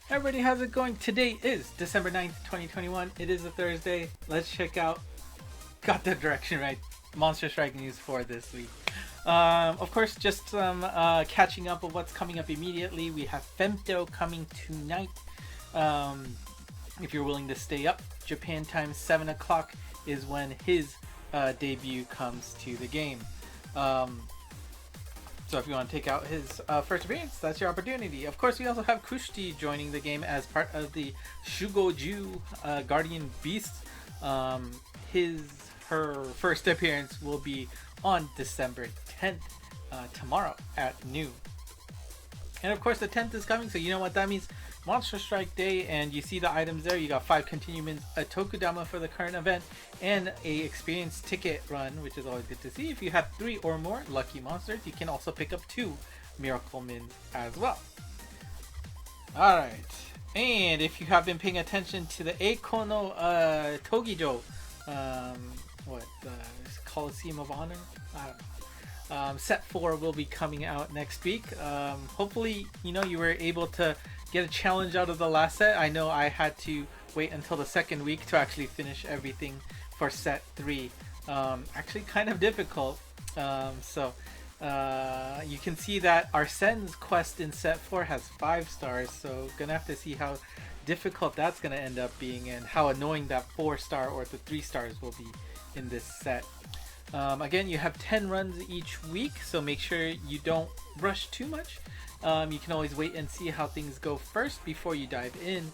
Everybody, how's it going? Today is December 9th, 2021. It is a Thursday. Let's check out, got the direction right, Monster Strike news for this week. Of course, just some catching up of what's coming up immediately. We have Femto coming tonight. If you're willing to stay up, Japan time 7 o'clock is when his debut comes to the game. So if you want to take out his first appearance, that's your opportunity. Of course, we also have Kushti joining the game as part of the Shugoju Guardian Beasts. Her first appearance will be on December 10th, tomorrow at noon. And of course, the 10th is coming, so you know what that means. Monster Strike Day, and you see the items there. You got 5 continuements, a Tokudama for the current event, and a experience ticket run, which is always good to see. If you have 3 or more lucky monsters, you can also pick up 2 miracle mins as well. Alright, and if you have been paying attention to the Eiko no Togijo, Coliseum of Honor? I don't know. Set 4 will be coming out next week. Hopefully, you were able to get a challenge out of the last set. I know I had to wait until the second week to actually finish everything for set 3. Actually kind of difficult. So you can see that Arsene's quest in set 4 has 5 stars, so gonna have to see how difficult that's gonna end up being and how annoying that 4-star or the 3 stars will be in this set. Again, you have 10 runs each week, so make sure you don't rush too much. You can always wait and see how things go first before you dive in,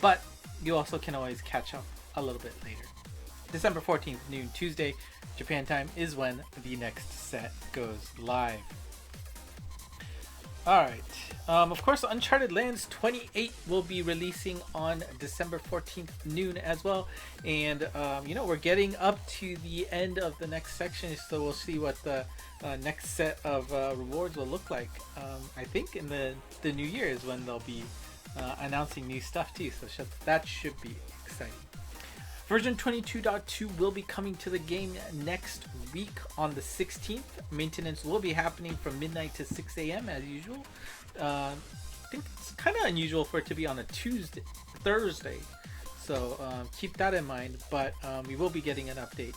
but you also can always catch up a little bit later. December 14th, noon Tuesday, Japan time, is when the next set goes live. Alright, of course, Uncharted Lands 28 will be releasing on December 14th noon as well, and we're getting up to the end of the next section, so we'll see what the next set of rewards will look like. I think in the new year is when they'll be announcing new stuff too, so that should be exciting. Version 22.2 will be coming to the game next week on the 16th. Maintenance will be happening from midnight to 6 a.m. as usual. I think it's kind of unusual for it to be on a Thursday. So keep that in mind, but we will be getting an update.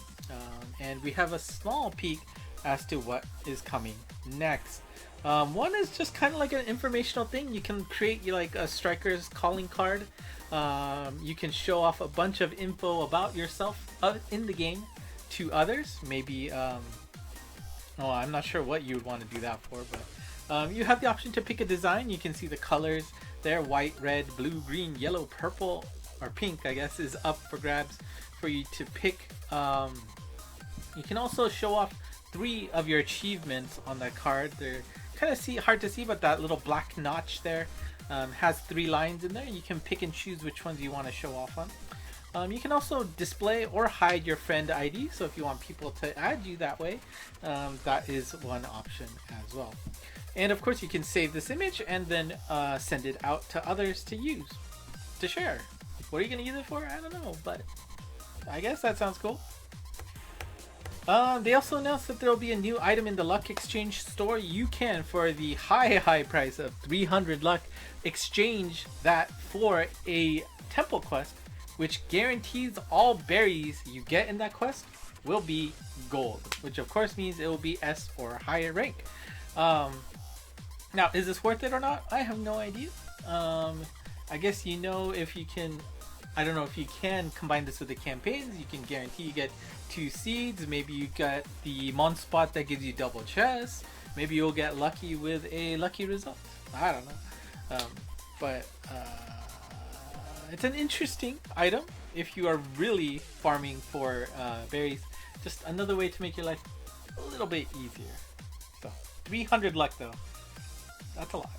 And we have a small peek as to what is coming next. One is just kind of like an informational thing. You can create like a striker's calling card. You can show off a bunch of info about yourself in the game to others. Maybe, I'm not sure what you would want to do that for, but you have the option to pick a design. You can see the colors there: white, red, blue, green, yellow, purple, or pink, I guess, is up for grabs for you to pick. You can also show off 3 of your achievements on that card. They're kind of hard to see, but that little black notch there has 3 lines in there. You can pick and choose which ones you want to show off on. You can also display or hide your friend ID, so if you want people to add you that way, that is one option as well. And of course, you can save this image and then send it out to others to use, to share. What are you going to use it for? I don't know, but I guess that sounds cool. They also announced that there will be a new item in the Luck Exchange store. You can, for the high price of 300 Luck, exchange that for a temple quest, which guarantees all berries you get in that quest will be gold, which of course means it will be S or higher rank. Now, is this worth it or not? I have no idea. I guess if you can... I don't know if you can combine this with the campaigns. You can guarantee you get 2 seeds. Maybe you get the Monst spot that gives you double chests. Maybe you'll get lucky with a lucky result. I don't know. But it's an interesting item if you are really farming for berries. Just another way to make your life a little bit easier. So 300 luck though. That's a lot.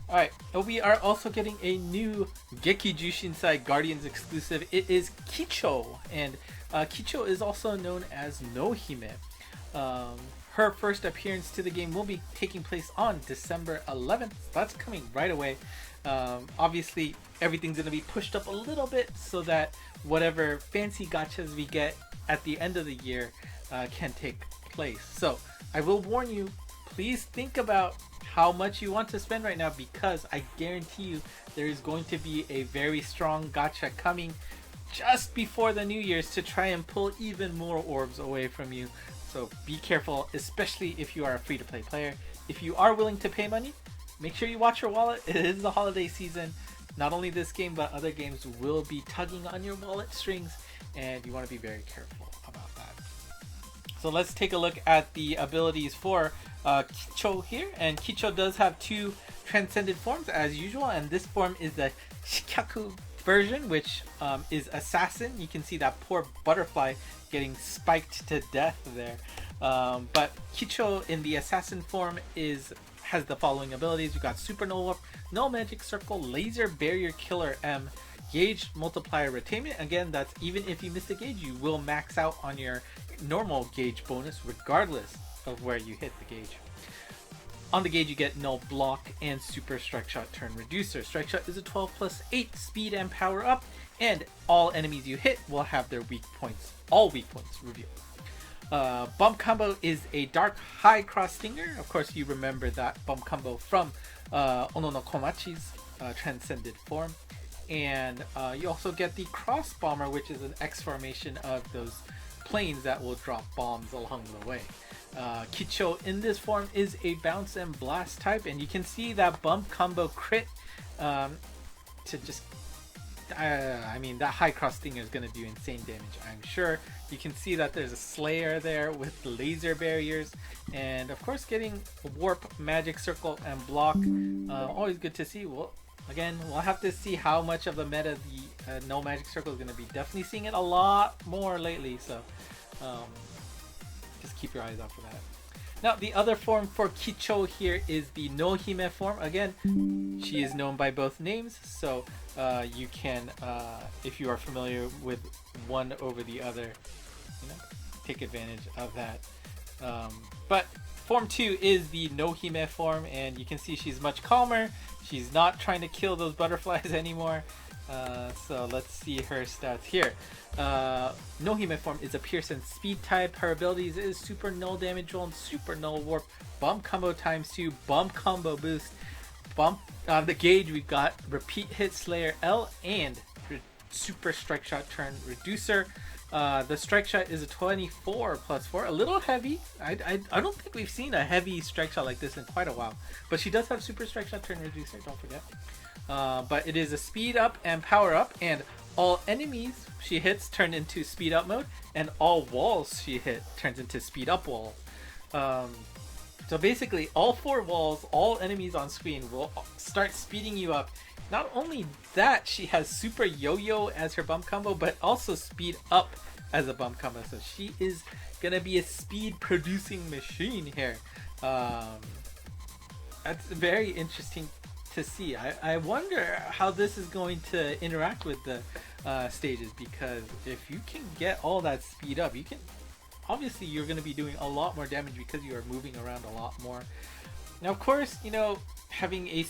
Alright, we are also getting a new Gekiju Shinsai Guardians exclusive. It is Kicho, and Kicho is also known as Nohime. Her first appearance to the game will be taking place on December 11th. That's coming right away. Obviously, everything's going to be pushed up a little bit so that whatever fancy gachas we get at the end of the year can take place. So, I will warn you, please think about how much you want to spend right now, because I guarantee you there is going to be a very strong gacha coming just before the New Year's to try and pull even more orbs away from you. So be careful, especially if you are a free-to-play player. If you are willing to pay money, make sure you watch your wallet. It is the holiday season. Not only this game, but other games will be tugging on your wallet strings, and you want to be very careful about that. So let's take a look at the abilities for Kicho here. And Kicho does have two transcended forms as usual, and this form is the Shikyaku version, which is Assassin. You can see that poor butterfly getting spiked to death there. But Kicho in the Assassin form has the following abilities. We've got Supernova, Null Magic Circle, Laser Barrier Killer M, Gauge Multiplier Retainment. Again, that's even if you miss the gauge, you will max out on your normal gauge bonus regardless of where you hit the gauge. On the gauge, you get Null Block and Super Strike Shot Turn Reducer. Strike Shot is a 12+8 speed and power up, and all enemies you hit will have their weak points, all weak points revealed. Bump Combo is a Dark High Cross Stinger. Of course, you remember that bump combo from Ono no Komachi's Transcended form. And you also get the Cross Bomber, which is an X formation of those planes that will drop bombs along the way. Kicho in this form is a Bounce and Blast type, and you can see that bump combo crit to just I mean, that high cross stinger is going to do insane damage, I'm sure. You can see that there's a Slayer there with the laser barriers, and of course getting Warp, Magic Circle, and Block. Always good to see. Well, again, we'll have to see how much of the meta the No Magic Circle is going to be. Definitely seeing it a lot more lately, so just keep your eyes out for that. Now, the other form for Kicho here is the Nohime form. Again, she is known by both names, so you can, if you are familiar with one over the other, take advantage of that. But form 2 is the Nohime form, and you can see she's much calmer. She's not trying to kill those butterflies anymore. So let's see her stats here. Nohime form is a Pierce and Speed type. Her abilities is Super Null Damage Roll and Super Null Warp, Bump Combo ×2, Bump Combo Boost, Bump on the gauge. We've got Repeat Hit Slayer L and Super Strike Shot Turn Reducer. The Strike Shot is a 24+4, a little heavy. I don't think we've seen a heavy Strike Shot like this in quite a while, but she does have Super Strike Shot Turn Reducer, don't forget. But it is a speed up and power up, and all enemies she hits turn into speed up mode, and all walls she hit turns into speed up wall. So basically all 4 walls, all enemies on screen will start speeding you up. Not only that, she has Super Yo-Yo as her bump combo, but also speed up as a bump combo. So she is gonna be a speed producing machine here. That's very interesting to see. I wonder how this is going to interact with the stages, because if you can get all that speed up, you can obviously you're going to be doing a lot more damage because you are moving around a lot more. Now, of course, having a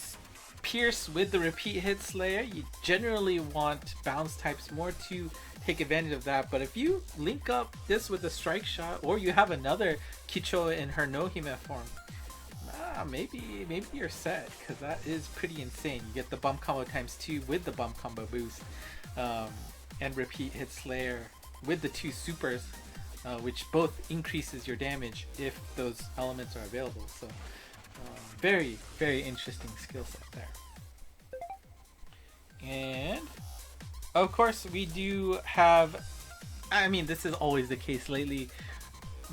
Pierce with the Repeat Hit Slayer, you generally want bounce types more to take advantage of that. But if you link up this with a Strike Shot, or you have another Kicho in her Nohime form, maybe you're set, because that is pretty insane. You get the bump combo ×2 with the bump combo boost, and Repeat Hit Slayer with the 2 supers, which both increases your damage if those elements are available. So very, very interesting skill set there. And of course we do have, this is always the case lately,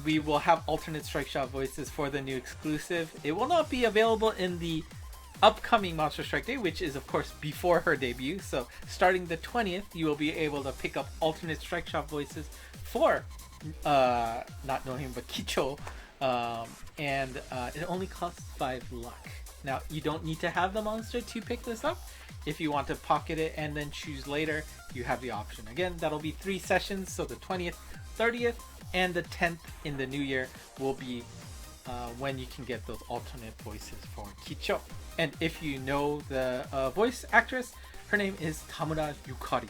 we will have alternate Strike Shot voices for the new exclusive. It will not be available in the upcoming Monster Strike Day, which is of course before her debut. So starting the 20th, you will be able to pick up alternate Strike Shot voices for not Nohime but Kicho, and it only costs 5 luck. Now, you don't need to have the monster to pick this up. If you want to pocket it and then choose later, you have the option. Again, that'll be 3 sessions, so the 20th, 30th, and the 10th in the new year will be when you can get those alternate voices for Kicho. And if you know the voice actress, her name is Tamura Yukari.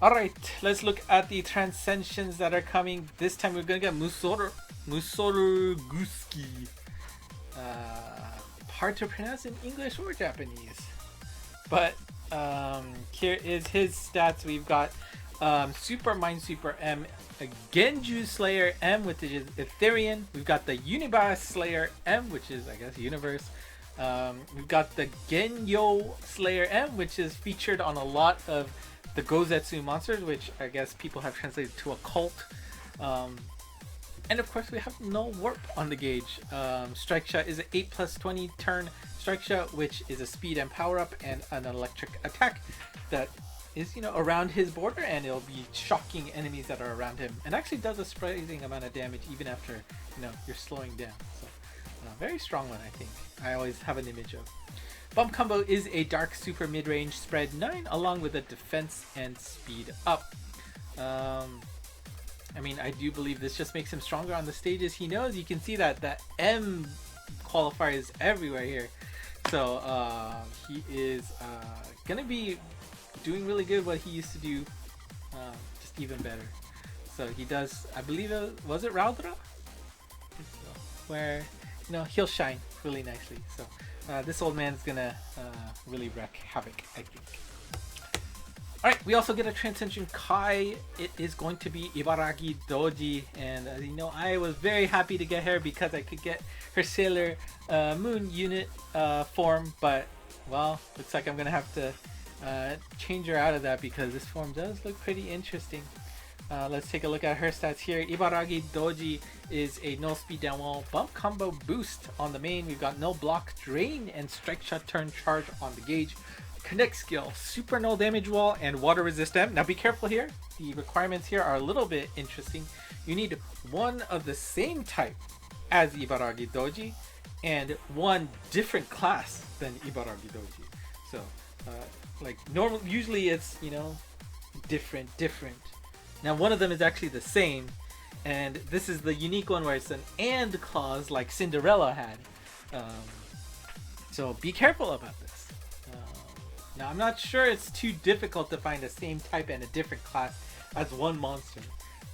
Alright, let's look at the Transcensions that are coming. This time we're gonna get Musoru Guski. hard to pronounce in English or Japanese. But here is his stats. We've got Super Mind Super M, a Genju Slayer M, which is Etherean. We've got the Universe Slayer M, which is, I guess, Universe. We've got the Genyo Slayer M, which is featured on a lot of the Gozetsu monsters, which I guess people have translated to a cult. And of course, we have no warp on the gauge. Strike Shot is an 8+20 turn Strike Shot, which is a speed and power up and an electric attack that is, you know, around his border, and it'll be shocking enemies that are around him, and actually does a surprising amount of damage even after, you know, you're slowing down. So very strong one, I think. I always have an image of. Bump Combo is a dark super mid-range spread 9 along with a defense and speed up. I mean, I do believe this just makes him stronger on the stages he knows. You can see that the M qualifier is everywhere here. So he is gonna be doing really good what he used to do, just even better. So he does, I believe, was it Raudra? Where, you know, he'll shine really nicely. So this old man's gonna really wreak havoc, I think. Alright, we also get a Transcension Kai. It is going to be Ibaraki Doji, and as you know, I was very happy to get her because I could get her Sailor Moon unit form, but, well, looks like I'm gonna have to change her out of that because this form does look pretty interesting. Let's take a look at her stats here. Ibaraki Doji is a no speed down wall bump combo boost on the main. We've got no block, drain, and strike shot turn charge on the gauge. Connect skill, super null damage wall, and water resist M. Now be careful here. The requirements here are a little bit interesting. You need one of the same type as Ibaraki Doji and one different class than Ibaraki Doji. So like normal, usually it's, you know, different. Now one of them is actually the same, and this is the unique one where it's an and clause like Cinderella had. So be careful about this. Now I'm not sure it's too difficult to find the same type and a different class as one monster.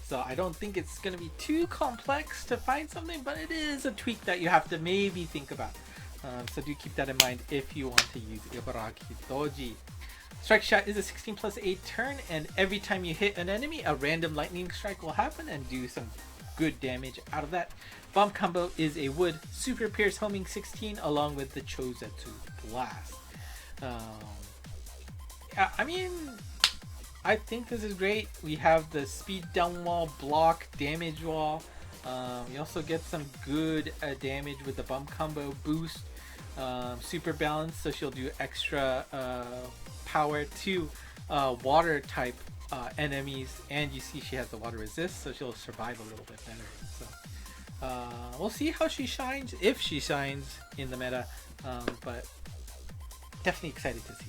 So I don't think it's going to be too complex to find something, but it is a tweak that you have to maybe think about. So do keep that in mind if you want to use Ibaraki Doji. Strike Shot is a 16+8 turn, and every time you hit an enemy, a random lightning strike will happen and do some good damage out of that. Bomb Combo is a wood super pierce homing 16 along with the Chozetsu Blast. I mean, I think this is great. We have the speed down wall, block, damage wall. We also get some good damage with the bump combo boost. Super balance, so she'll do extra power to water type enemies, and you see she has the water resist, so she'll survive a little bit better. So we'll see how she shines, if she shines in the meta, but definitely excited to see.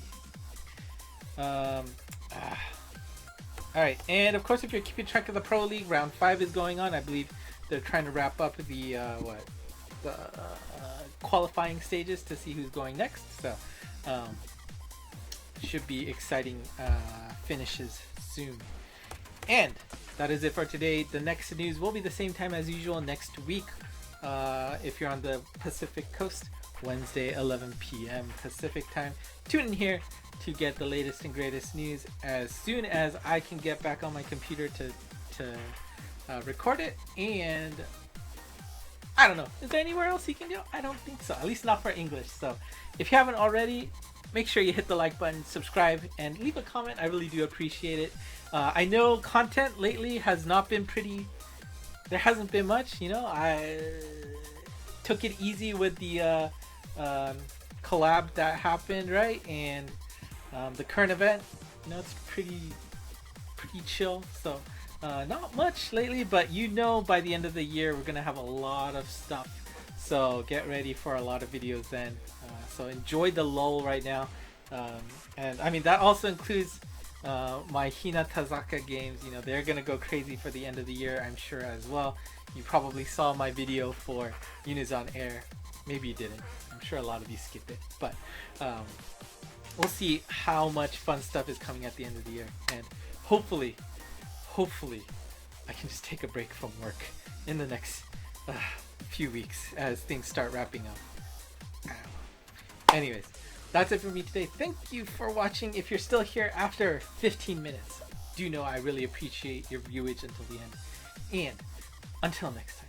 Alright, and of course if you're keeping track of the Pro League, round 5 is going on. I believe they're trying to wrap up the qualifying stages to see who's going next, so should be exciting finishes soon. And that is it for today. The next news will be the same time as usual next week, if you're on the Pacific Coast, Wednesday 11 p.m. Pacific time. Tune in here to get the latest and greatest news as soon as I can get back on my computer to record it. And I don't know, is there anywhere else you can go? I don't think so, at least not for English. So if you haven't already, make sure you hit the like button, subscribe, and leave a comment. I really do appreciate it. I know content lately has not been pretty, there hasn't been much, you know. I took it easy with the collab that happened, right? And the current event, you know, it's pretty chill. So not much lately, but you know, by the end of the year we're gonna have a lot of stuff, so get ready for a lot of videos then. So enjoy the lull right now, and I mean that also includes my Hinatazaka games. You know, they're gonna go crazy for the end of the year, I'm sure, as well. You probably saw my video for Unizon Air. Maybe you didn't. I'm sure a lot of you skipped it, but we'll see how much fun stuff is coming at the end of the year, and hopefully I can just take a break from work in the next few weeks as things start wrapping up. Anyways, that's it for me today. Thank you for watching. If you're still here after 15 minutes, do know I really appreciate your viewage until the end. And until next time.